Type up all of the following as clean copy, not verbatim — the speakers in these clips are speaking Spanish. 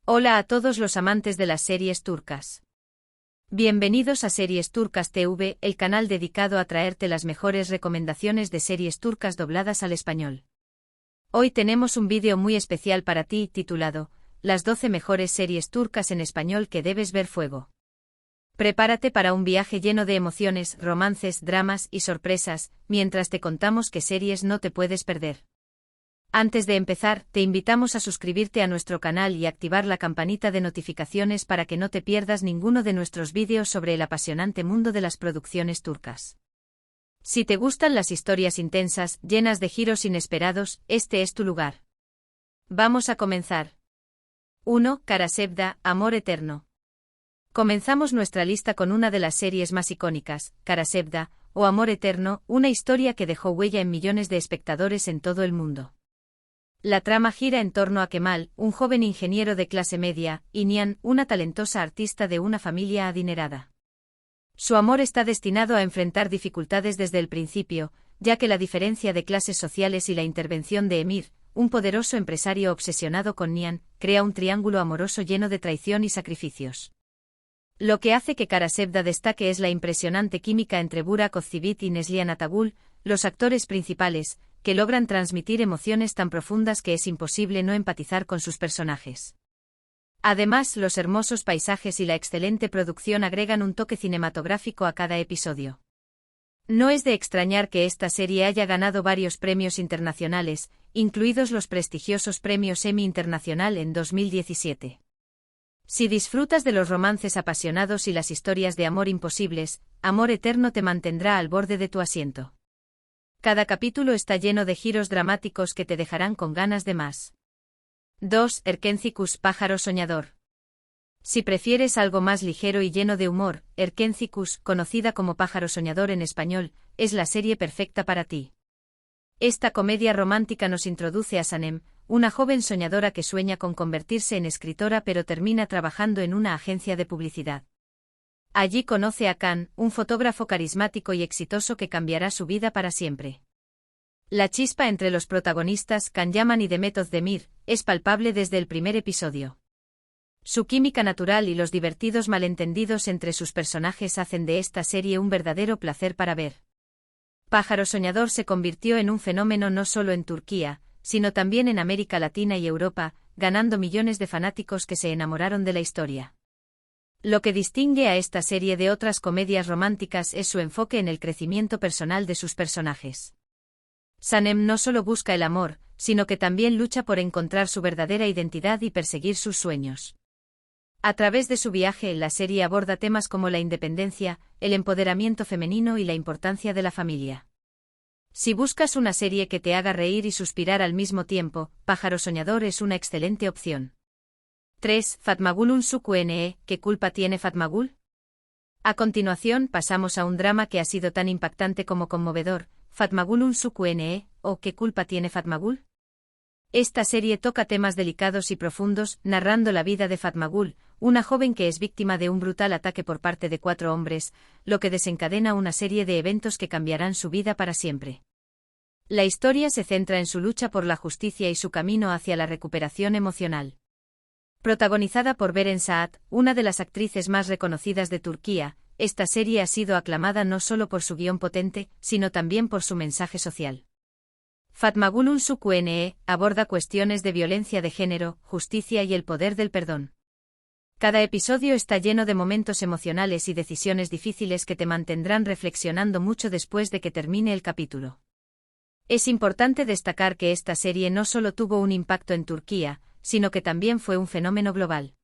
Hola a todos los amantes de las series turcas. Bienvenidos a Series Turcas TV, el canal dedicado a traerte las mejores recomendaciones de series turcas dobladas al español. Hoy tenemos un vídeo muy especial para ti, titulado Las 12 mejores series turcas en español que debes ver. Fuego. Prepárate para un viaje lleno de emociones, romances, dramas y sorpresas, mientras te contamos qué series no te puedes perder. Antes de empezar, te invitamos a suscribirte a nuestro canal y activar la campanita de notificaciones para que no te pierdas ninguno de nuestros vídeos sobre el apasionante mundo de las producciones turcas. Si te gustan las historias intensas, llenas de giros inesperados, este es tu lugar. Vamos a comenzar. 1. Karasevda, Amor Eterno. Comenzamos nuestra lista con una de las series más icónicas, Karasevda, o Amor Eterno, una historia que dejó huella en millones de espectadores en todo el mundo. La trama gira en torno a Kemal, un joven ingeniero de clase media, y Nihan, una talentosa artista de una familia adinerada. Su amor está destinado a enfrentar dificultades desde el principio, ya que la diferencia de clases sociales y la intervención de Emir, un poderoso empresario obsesionado con Nihan, crea un triángulo amoroso lleno de traición y sacrificios. Lo que hace que Karasevda destaque es la impresionante química entre Burak Özçivit y Neslihan Atagul, los actores principales, que logran transmitir emociones tan profundas que es imposible no empatizar con sus personajes. Además, los hermosos paisajes y la excelente producción agregan un toque cinematográfico a cada episodio. No es de extrañar que esta serie haya ganado varios premios internacionales, incluidos los prestigiosos premios Emmy Internacional en 2017. Si disfrutas de los romances apasionados y las historias de amor imposibles, Amor Eterno te mantendrá al borde de tu asiento. Cada capítulo está lleno de giros dramáticos que te dejarán con ganas de más. 2. Erkencikus, Pájaro Soñador. Si prefieres algo más ligero y lleno de humor, Erkencikus, conocida como Pájaro Soñador en español, es la serie perfecta para ti. Esta comedia romántica nos introduce a Sanem, una joven soñadora que sueña con convertirse en escritora pero termina trabajando en una agencia de publicidad. Allí conoce a Can, un fotógrafo carismático y exitoso que cambiará su vida para siempre. La chispa entre los protagonistas Can Yaman y Demet Özdemir es palpable desde el primer episodio. Su química natural y los divertidos malentendidos entre sus personajes hacen de esta serie un verdadero placer para ver. Pájaro Soñador se convirtió en un fenómeno no solo en Turquía, sino también en América Latina y Europa, ganando millones de fanáticos que se enamoraron de la historia. Lo que distingue a esta serie de otras comedias románticas es su enfoque en el crecimiento personal de sus personajes. Sanem no solo busca el amor, sino que también lucha por encontrar su verdadera identidad y perseguir sus sueños. A través de su viaje, la serie aborda temas como la independencia, el empoderamiento femenino y la importancia de la familia. Si buscas una serie que te haga reír y suspirar al mismo tiempo, Pájaro Soñador es una excelente opción. 3. Fatmagul Qne, ¿qué culpa tiene Fatmagul? A continuación pasamos a un drama que ha sido tan impactante como conmovedor, Fatmagul Qne, o ¿qué culpa tiene Fatmagul? Esta serie toca temas delicados y profundos, narrando la vida de Fatmagul, una joven que es víctima de un brutal ataque por parte de 4 hombres, lo que desencadena una serie de eventos que cambiarán su vida para siempre. La historia se centra en su lucha por la justicia y su camino hacia la recuperación emocional. Protagonizada por Beren Saat, una de las actrices más reconocidas de Turquía, esta serie ha sido aclamada no solo por su guión potente, sino también por su mensaje social. Fatmagul Qne aborda cuestiones de violencia de género, justicia y el poder del perdón. Cada episodio está lleno de momentos emocionales y decisiones difíciles que te mantendrán reflexionando mucho después de que termine el capítulo. Es importante destacar que esta serie no solo tuvo un impacto en Turquía, sino que también fue un fenómeno global.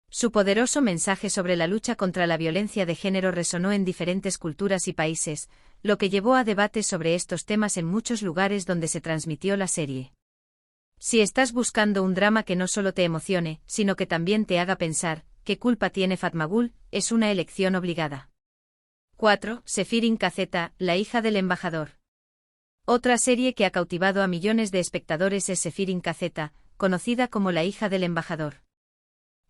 Su poderoso mensaje sobre la lucha contra la violencia de género resonó en diferentes culturas y países, lo que llevó a debates sobre estos temas en muchos lugares donde se transmitió la serie. Si estás buscando un drama que no solo te emocione, sino que también te haga pensar, ¿qué culpa tiene Fatmagul?, es una elección obligada. 4. Sefirin Kazeta, la hija del embajador. Otra serie que ha cautivado a millones de espectadores es Sefirin Kazeta, conocida como la hija del embajador.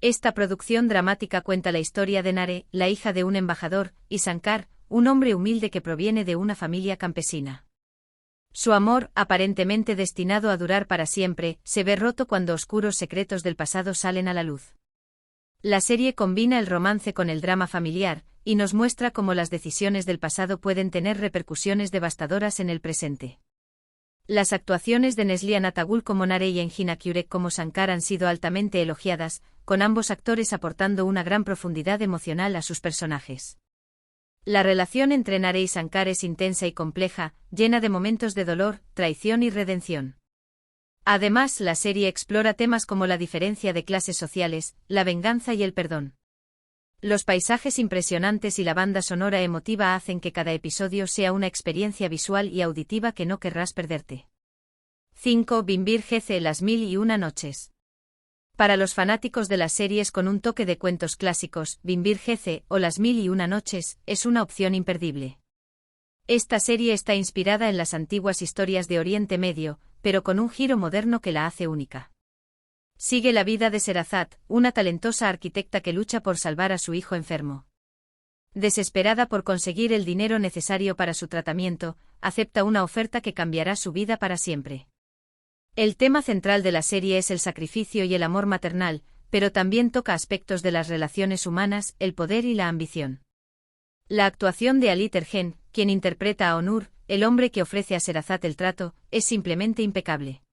Esta producción dramática cuenta la historia de Nare, la hija de un embajador, y Sankar, un hombre humilde que proviene de una familia campesina. Su amor, aparentemente destinado a durar para siempre, se ve roto cuando oscuros secretos del pasado salen a la luz. La serie combina el romance con el drama familiar, y nos muestra cómo las decisiones del pasado pueden tener repercusiones devastadoras en el presente. Las actuaciones de Neslihan Attagul como Nare y Engin Kurek como Shankar han sido altamente elogiadas, con ambos actores aportando una gran profundidad emocional a sus personajes. La relación entre Nare y Shankar es intensa y compleja, llena de momentos de dolor, traición y redención. Además, la serie explora temas como la diferencia de clases sociales, la venganza y el perdón. Los paisajes impresionantes y la banda sonora emotiva hacen que cada episodio sea una experiencia visual y auditiva que no querrás perderte. 5. Binbir Gece Las Mil y Una Noches. Para los fanáticos de las series con un toque de cuentos clásicos, Binbir Gece o Las Mil y Una Noches es una opción imperdible. Esta serie está inspirada en las antiguas historias de Oriente Medio, pero con un giro moderno que la hace única. Sigue la vida de Sherazad, una talentosa arquitecta que lucha por salvar a su hijo enfermo. Desesperada por conseguir el dinero necesario para su tratamiento, acepta una oferta que cambiará su vida para siempre. El tema central de la serie es el sacrificio y el amor maternal, pero también toca aspectos de las relaciones humanas, el poder y la ambición. La actuación de Ali Terjen, quien interpreta a Onur, el hombre que ofrece a Sherazad el trato, es simplemente impecable.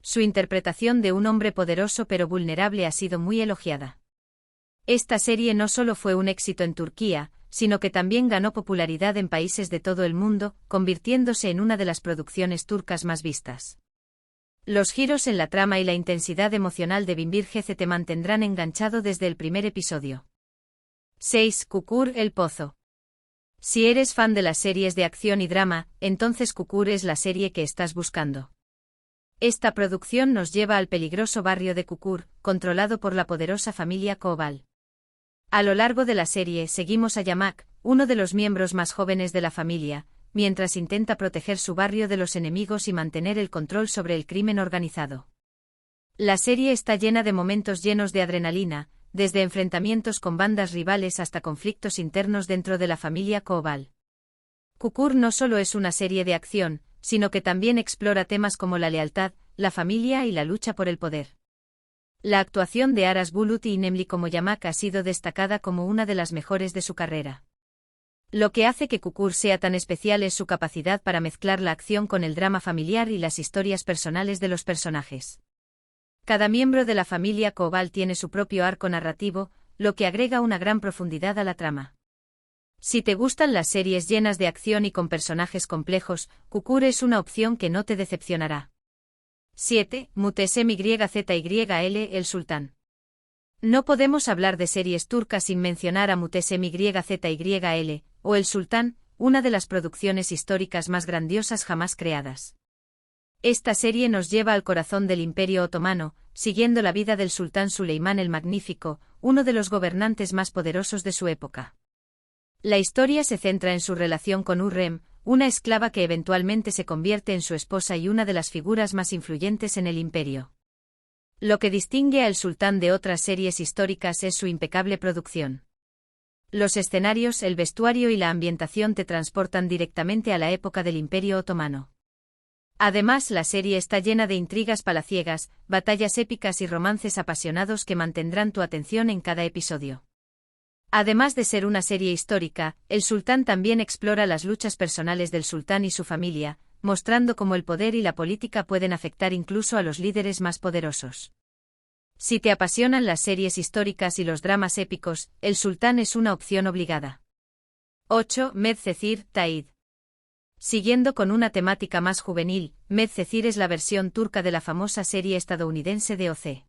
Su interpretación de un hombre poderoso pero vulnerable ha sido muy elogiada. Esta serie no solo fue un éxito en Turquía, sino que también ganó popularidad en países de todo el mundo, convirtiéndose en una de las producciones turcas más vistas. Los giros en la trama y la intensidad emocional de Binbir Gece te mantendrán enganchado desde el primer episodio. 6. Kukur, El Pozo. Si eres fan de las series de acción y drama, entonces Kukur es la serie que estás buscando. Esta producción nos lleva al peligroso barrio de Kukur, controlado por la poderosa familia Koval. A lo largo de la serie seguimos a Yamak, uno de los miembros más jóvenes de la familia, mientras intenta proteger su barrio de los enemigos y mantener el control sobre el crimen organizado. La serie está llena de momentos llenos de adrenalina, desde enfrentamientos con bandas rivales hasta conflictos internos dentro de la familia Koval. Kukur no solo es una serie de acción, sino que también explora temas como la lealtad, la familia y la lucha por el poder. La actuación de Aras Bulut y Nemli como Yamak ha sido destacada como una de las mejores de su carrera. Lo que hace que Kukur sea tan especial es su capacidad para mezclar la acción con el drama familiar y las historias personales de los personajes. Cada miembro de la familia Koval tiene su propio arco narrativo, lo que agrega una gran profundidad a la trama. Si te gustan las series llenas de acción y con personajes complejos, Kukur es una opción que no te decepcionará. 7. Muhteşem Yzyl, El Sultán. No podemos hablar de series turcas sin mencionar a Muhteşem Yzyl, o El Sultán, una de las producciones históricas más grandiosas jamás creadas. Esta serie nos lleva al corazón del Imperio Otomano, siguiendo la vida del sultán Suleimán el Magnífico, uno de los gobernantes más poderosos de su época. La historia se centra en su relación con Hürrem, una esclava que eventualmente se convierte en su esposa y una de las figuras más influyentes en el imperio. Lo que distingue a El Sultán de otras series históricas es su impecable producción. Los escenarios, el vestuario y la ambientación te transportan directamente a la época del Imperio Otomano. Además, la serie está llena de intrigas palaciegas, batallas épicas y romances apasionados que mantendrán tu atención en cada episodio. Además de ser una serie histórica, El Sultán también explora las luchas personales del sultán y su familia, mostrando cómo el poder y la política pueden afectar incluso a los líderes más poderosos. Si te apasionan las series históricas y los dramas épicos, El Sultán es una opción obligada. 8. Medcezir, Taid. Siguiendo con una temática más juvenil, Medcezir es la versión turca de la famosa serie estadounidense de OC.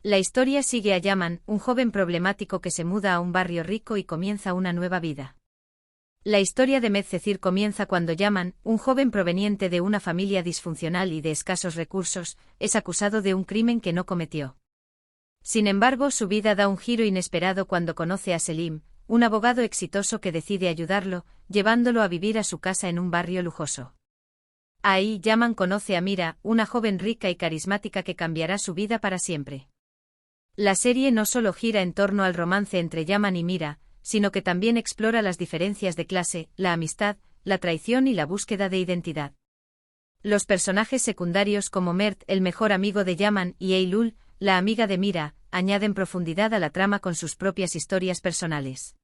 La historia sigue a Yaman, un joven problemático que se muda a un barrio rico y comienza una nueva vida. La historia de Medcezir comienza cuando Yaman, un joven proveniente de una familia disfuncional y de escasos recursos, es acusado de un crimen que no cometió. Sin embargo, su vida da un giro inesperado cuando conoce a Selim, un abogado exitoso que decide ayudarlo, llevándolo a vivir a su casa en un barrio lujoso. Ahí, Yaman conoce a Mira, una joven rica y carismática que cambiará su vida para siempre. La serie no solo gira en torno al romance entre Yaman y Mira, sino que también explora las diferencias de clase, la amistad, la traición y la búsqueda de identidad. Los personajes secundarios como Mert, el mejor amigo de Yaman, y Eylül, la amiga de Mira, añaden profundidad a la trama con sus propias historias personales.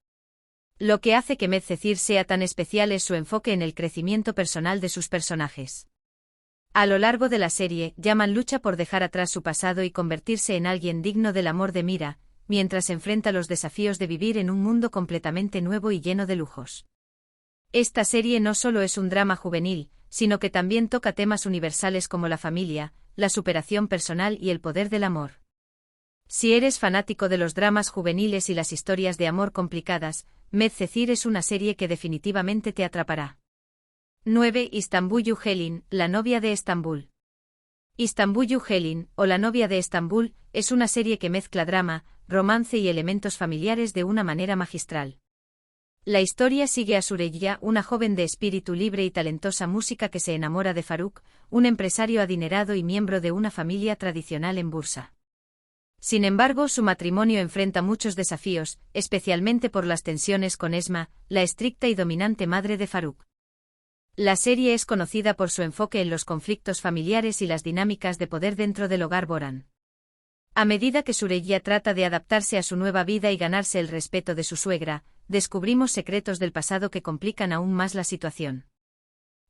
Lo que hace que Medcezir sea tan especial es su enfoque en el crecimiento personal de sus personajes. A lo largo de la serie, Yaman lucha por dejar atrás su pasado y convertirse en alguien digno del amor de Mira, mientras enfrenta los desafíos de vivir en un mundo completamente nuevo y lleno de lujos. Esta serie no solo es un drama juvenil, sino que también toca temas universales como la familia, la superación personal y el poder del amor. Si eres fanático de los dramas juveniles y las historias de amor complicadas, Medcezir es una serie que definitivamente te atrapará. 9. Istanbul Yücelin, la novia de Estambul. Istanbul Yücelin, o La novia de Estambul, es una serie que mezcla drama, romance y elementos familiares de una manera magistral. La historia sigue a Süreyya, una joven de espíritu libre y talentosa música que se enamora de Faruk, un empresario adinerado y miembro de una familia tradicional en Bursa. Sin embargo, su matrimonio enfrenta muchos desafíos, especialmente por las tensiones con Esma, la estricta y dominante madre de Faruk. La serie es conocida por su enfoque en los conflictos familiares y las dinámicas de poder dentro del hogar Boran. A medida que Süreyya trata de adaptarse a su nueva vida y ganarse el respeto de su suegra, descubrimos secretos del pasado que complican aún más la situación.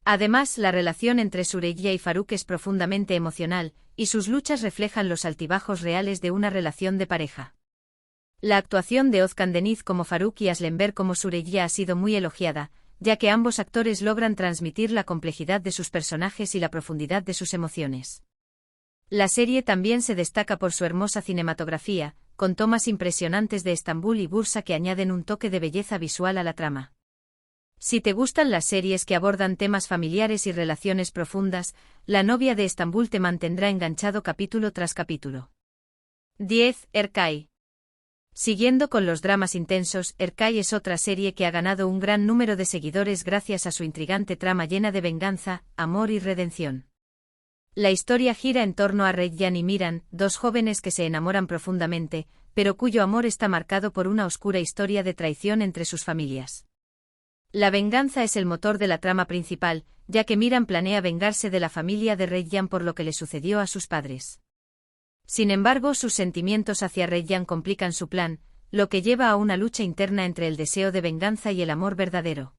Además, la relación entre Süreyya y Faruk es profundamente emocional, y sus luchas reflejan los altibajos reales de una relación de pareja. La actuación de Özkan Deniz como Faruk y Aslenber como Süreyya ha sido muy elogiada, ya que ambos actores logran transmitir la complejidad de sus personajes y la profundidad de sus emociones. La serie también se destaca por su hermosa cinematografía, con tomas impresionantes de Estambul y Bursa que añaden un toque de belleza visual a la trama. Si te gustan las series que abordan temas familiares y relaciones profundas, La novia de Estambul te mantendrá enganchado capítulo tras capítulo. 10. Erkay. Siguiendo con los dramas intensos, Erkay es otra serie que ha ganado un gran número de seguidores gracias a su intrigante trama llena de venganza, amor y redención. La historia gira en torno a Reyyan y Miran, dos jóvenes que se enamoran profundamente, pero cuyo amor está marcado por una oscura historia de traición entre sus familias. La venganza es el motor de la trama principal, ya que Miran planea vengarse de la familia de Reyyan por lo que le sucedió a sus padres. Sin embargo, sus sentimientos hacia Reyyan complican su plan, lo que lleva a una lucha interna entre el deseo de venganza y el amor verdadero.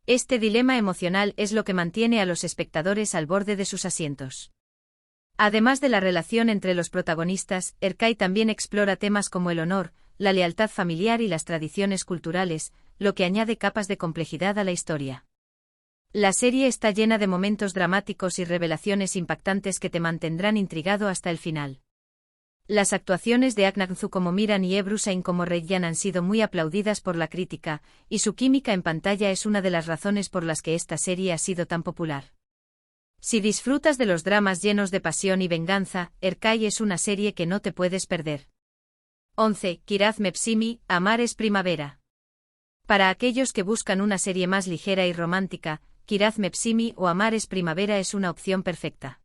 Este dilema emocional es lo que mantiene a los espectadores al borde de sus asientos. Además de la relación entre los protagonistas, Erkay también explora temas como el honor, la lealtad familiar y las tradiciones culturales, lo que añade capas de complejidad a la historia. La serie está llena de momentos dramáticos y revelaciones impactantes que te mantendrán intrigado hasta el final. Las actuaciones de Aknagzu como Miran y Ebru Şahin como Reyyan han sido muy aplaudidas por la crítica, y su química en pantalla es una de las razones por las que esta serie ha sido tan popular. Si disfrutas de los dramas llenos de pasión y venganza, Erkay es una serie que no te puedes perder. 11. Kiraz Mevsimi, Amar es primavera. Para aquellos que buscan una serie más ligera y romántica, Kiraz Mevsimi o Amar es primavera es una opción perfecta.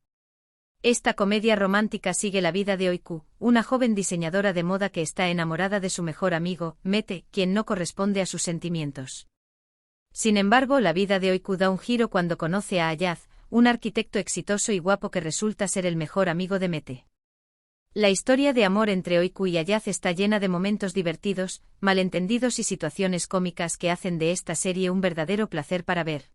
Esta comedia romántica sigue la vida de Öykü, una joven diseñadora de moda que está enamorada de su mejor amigo, Mete, quien no corresponde a sus sentimientos. Sin embargo, la vida de Öykü da un giro cuando conoce a Ayaz, un arquitecto exitoso y guapo que resulta ser el mejor amigo de Mete. La historia de amor entre Öykü y Ayaz está llena de momentos divertidos, malentendidos y situaciones cómicas que hacen de esta serie un verdadero placer para ver.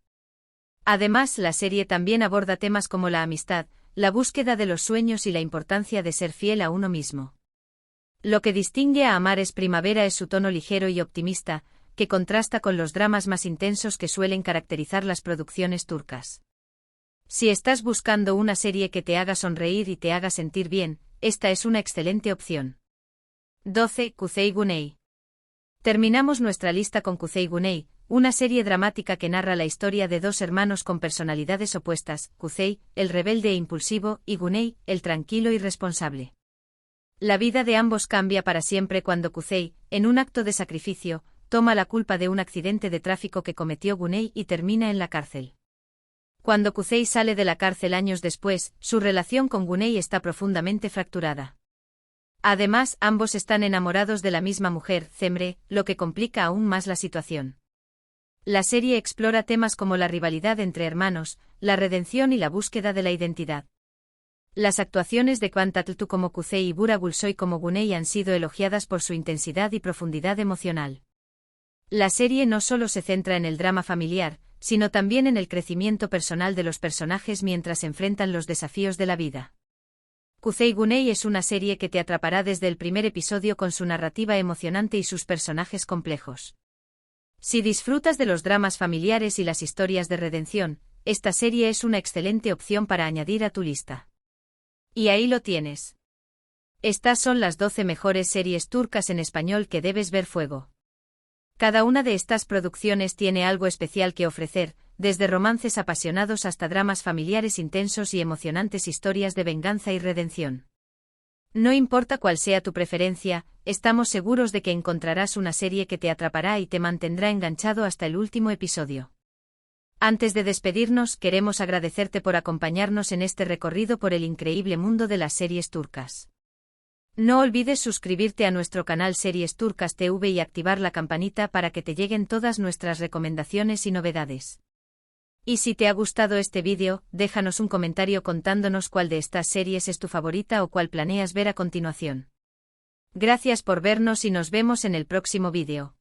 Además, la serie también aborda temas como la amistad, la búsqueda de los sueños y la importancia de ser fiel a uno mismo. Lo que distingue a Amar es primavera es su tono ligero y optimista, que contrasta con los dramas más intensos que suelen caracterizar las producciones turcas. Si estás buscando una serie que te haga sonreír y te haga sentir bien, esta es una excelente opción. 12. Kuzey Güney. Terminamos nuestra lista con Kuzey Güney, una serie dramática que narra la historia de dos hermanos con personalidades opuestas, Kuzey, el rebelde e impulsivo, y Güney, el tranquilo y responsable. La vida de ambos cambia para siempre cuando Kuzey, en un acto de sacrificio, toma la culpa de un accidente de tráfico que cometió Güney y termina en la cárcel. Cuando Kuzey sale de la cárcel años después, su relación con Güney está profundamente fracturada. Además, ambos están enamorados de la misma mujer, Cemre, lo que complica aún más la situación. La serie explora temas como la rivalidad entre hermanos, la redención y la búsqueda de la identidad. Las actuaciones de Kwon Tae-tu como Kuzey y Bura Bulsoy como Gunei han sido elogiadas por su intensidad y profundidad emocional. La serie no solo se centra en el drama familiar, sino también en el crecimiento personal de los personajes mientras enfrentan los desafíos de la vida. Kuzey Gunei es una serie que te atrapará desde el primer episodio con su narrativa emocionante y sus personajes complejos. Si disfrutas de los dramas familiares y las historias de redención, esta serie es una excelente opción para añadir a tu lista. Y ahí lo tienes. Estas son las 12 mejores series turcas en español que debes ver. Fuego. Cada una de estas producciones tiene algo especial que ofrecer, desde romances apasionados hasta dramas familiares intensos y emocionantes historias de venganza y redención. No importa cuál sea tu preferencia, estamos seguros de que encontrarás una serie que te atrapará y te mantendrá enganchado hasta el último episodio. Antes de despedirnos, queremos agradecerte por acompañarnos en este recorrido por el increíble mundo de las series turcas. No olvides suscribirte a nuestro canal Series Turcas TV y activar la campanita para que te lleguen todas nuestras recomendaciones y novedades. Y si te ha gustado este vídeo, déjanos un comentario contándonos cuál de estas series es tu favorita o cuál planeas ver a continuación. Gracias por vernos y nos vemos en el próximo vídeo.